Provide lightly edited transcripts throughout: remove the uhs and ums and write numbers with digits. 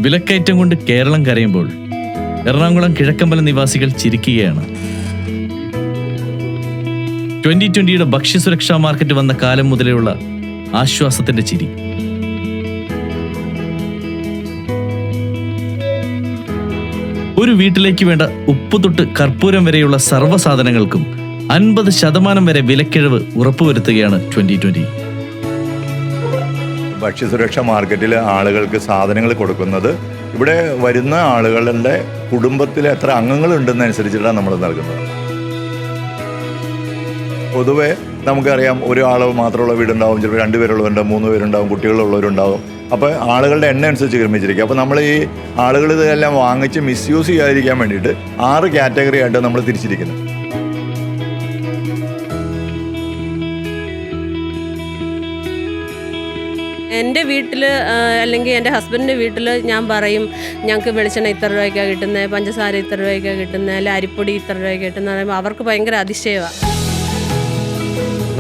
വിലക്കയറ്റം കൊണ്ട് കേരളം കരയുമ്പോൾ എറണാകുളം കിഴക്കമ്പലം നിവാസികൾ ചിരിക്കുകയാണ്. 2020 ഭക്ഷ്യസുരക്ഷാ മാർക്കറ്റ് വന്ന കാലം മുതലെയുള്ള ആശ്വാസത്തിന്റെ ചിരി. ഒരു വീട്ടിലേക്ക് വേണ്ട ഉപ്പ് തൊട്ട് കർപ്പൂരം വരെയുള്ള സർവ്വ സാധനങ്ങൾക്കും 50% വരെ വിലക്കിഴിവ് ഉറപ്പുവരുത്തുകയാണ് 2020. ഭക്ഷ്യസുരക്ഷാ മാർക്കറ്റിൽ ആളുകൾക്ക് സാധനങ്ങൾ കൊടുക്കുന്നത് ഇവിടെ വരുന്ന ആളുകളുടെ കുടുംബത്തിൽ എത്ര അംഗങ്ങളുണ്ടെന്നനുസരിച്ചിട്ടാണ് നമ്മൾ നൽകുന്നത്. പൊതുവെ നമുക്കറിയാം, ഒരാൾ മാത്രമുള്ള വീടുണ്ടാവും, ചിലപ്പോൾ 2 പേരുള്ളവരുണ്ടാവും, 3 പേരുണ്ടാവും, കുട്ടികളുള്ളവരുണ്ടാവും. അപ്പോൾ ആളുകളുടെ എണ്ണം അനുസരിച്ച് ക്രമിച്ചിരിക്കും. അപ്പോൾ നമ്മൾ ഈ ആളുകൾ ഇതെല്ലാം വാങ്ങിച്ച് മിസ്യൂസ് ചെയ്യാതിരിക്കാൻ വേണ്ടിയിട്ട് 6 കാറ്റഗറി ആയിട്ട് നമ്മൾ തിരിച്ചിരിക്കുന്നത്. എൻ്റെ വീട്ടിൽ അല്ലെങ്കിൽ എൻ്റെ ഹസ്ബൻഡിൻ്റെ വീട്ടിൽ ഞാൻ പറയും, ഞങ്ങൾക്ക് വെളിച്ചെണ്ണ ഇത്ര രൂപയ്ക്കാണ് കിട്ടുന്നത്, പഞ്ചസാര ഇത്ര രൂപയ്ക്കാണ് കിട്ടുന്നത്, അല്ല അരിപ്പൊടി ഇത്ര രൂപയ്ക്ക് കിട്ടുന്നത് പറയുമ്പോൾ അവർക്ക് ഭയങ്കര അതിശയമാണ്.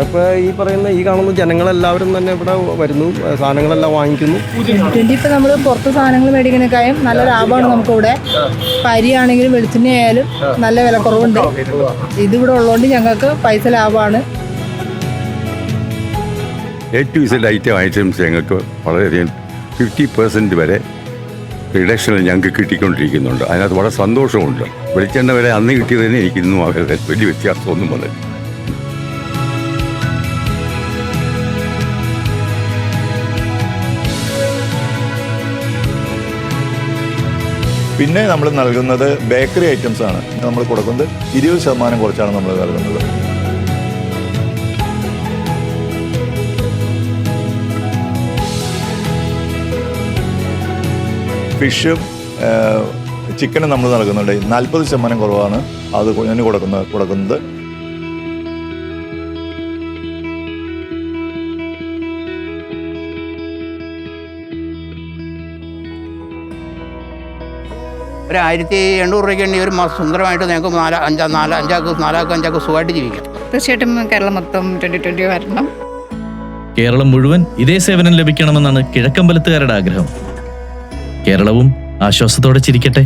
ഇപ്പോൾ ഈ പറയുന്ന ഈ കാണുന്ന ജനങ്ങളെല്ലാവരും തന്നെ ഇവിടെ വരുന്നു, സാധനങ്ങളെല്ലാം വാങ്ങിക്കുന്നു. ഇപ്പോൾ നമ്മൾ പുറത്ത് സാധനങ്ങൾ മേടിക്കുന്നതിനേക്കാളും നല്ല ലാഭമാണ് നമുക്കിവിടെ. അരിയാണെങ്കിലും വെളിച്ചെണ്ണ ആയാലും നല്ല വില കുറവുണ്ട്. ഇതിവിടെ ഉള്ളതുകൊണ്ട് ഞങ്ങൾക്ക് പൈസ ലാഭമാണ്. A to Z ഐറ്റംസ് ഞങ്ങൾക്ക് വളരെയധികം 50% വരെ റിഡക്ഷനിൽ ഞങ്ങൾക്ക് കിട്ടിക്കൊണ്ടിരിക്കുന്നുണ്ട്. അതിനകത്ത് വളരെ സന്തോഷമുണ്ട്. വെളിച്ചെണ്ണ വില അന്ന് കിട്ടിയതിന് എനിക്കിന്നും അവരുടെ വലിയ വ്യത്യാസമൊന്നും വന്നില്ല. പിന്നെ നമ്മൾ നൽകുന്നത് ബേക്കറി ഐറ്റംസ് ആണ്. നമ്മൾ കൊടുക്കുന്നത് 20% കുറച്ചാണ് നമ്മൾ നൽകുന്നത്. ഫിഷും ചിക്കനും നമ്മൾ നൽകുന്നുണ്ട്. 40% കുറവാണ് അത് കൊടുക്കുന്നത്. ഒരു 1800 രൂപയ്ക്ക് ഒരു മാസം സുന്ദരമായിട്ട് ഞങ്ങൾക്ക് 4-5 സുഖമായിട്ട് ജീവിക്കാം. തീർച്ചയായിട്ടും കേരളം മൊത്തം 2020 വരണം. കേരളം മുഴുവൻ ഇതേ സേവനം ലഭിക്കണമെന്നാണ് കിഴക്കമ്പലത്തുകാരുടെ ആഗ്രഹം. കേരളവും ആശ്വാസത്തോടെ ചിരിക്കട്ടെ.